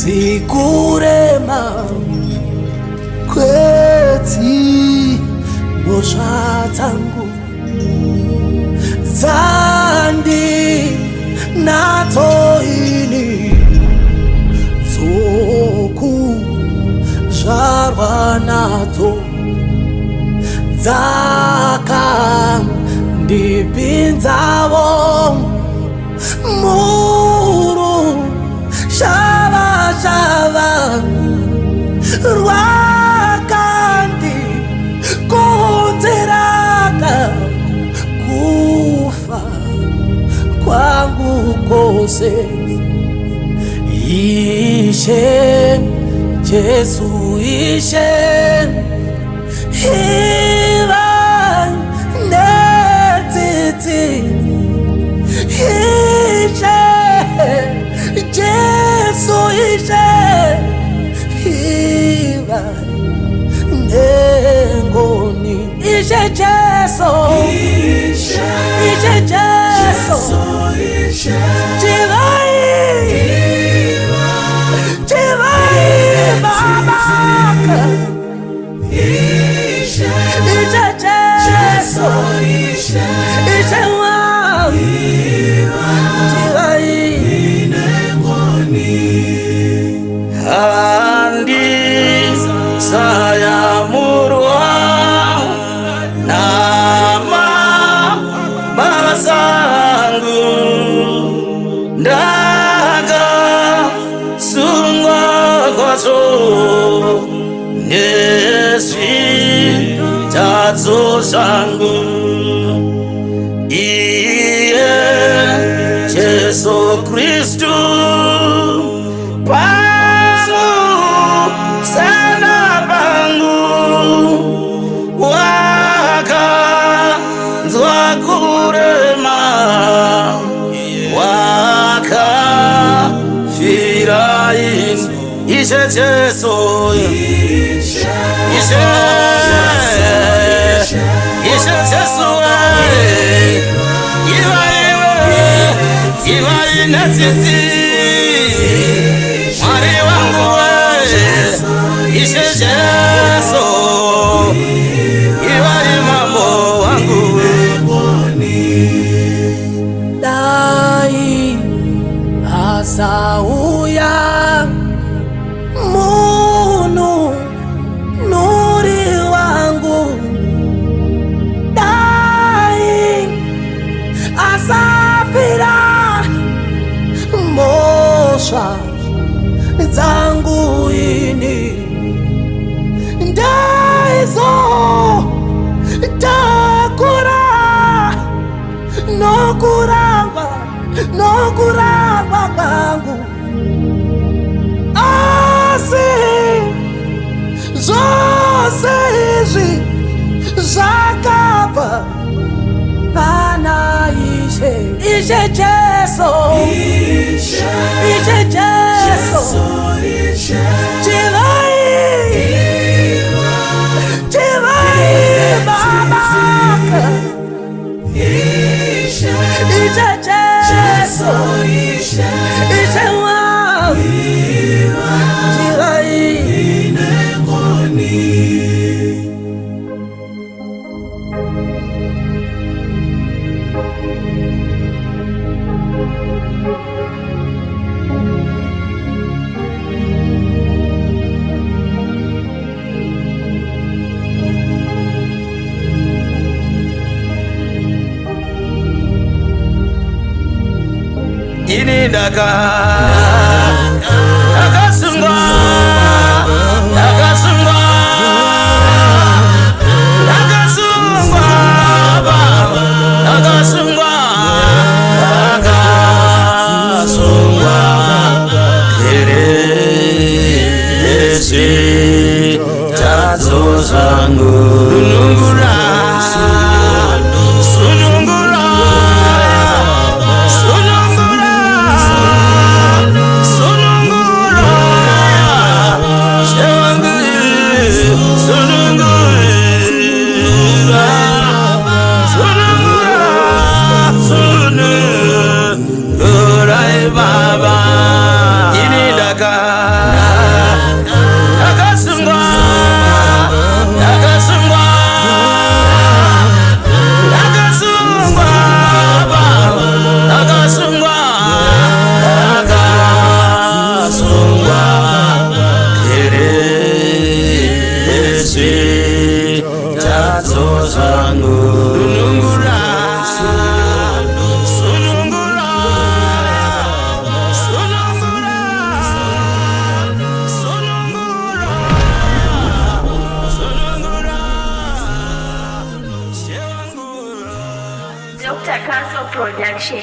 Sikurema kweti mosha zangu zandi natoini zoku jarwa nato zaka ndipinzawo muru shava shava rwakandi kunzeraka kufa kwangu kose ishe Jesu ishe hiva netiti ishe Jesu ishe hiva nengoni ishe Jesu ishe Jesu Chivai Baba ishe Jesu ishe Chivai Andi saya murwa nama basangu ndaga sungwa kwaso neswi tazo zangu iye Jesu Kristu Ishe Jesu Ishe Jesu Iwa inatiti mwari wangu Ishe Jesu Iwa imambo wangu Dai asauya Munu nuri wangu Dai asafira Mosha zangu ini Daizo takura Nokurangwa kangu Zose izvi zvakabva pana Ishe Jesu Ishe Jesu Chivai Baba Ishe Jesu Ishe ini nakasungwa keresi tazo zangu nungura mawazo zangu. Sunungura, sunungura, sunungura, sunungura, sunungura, Dr. Castle Production.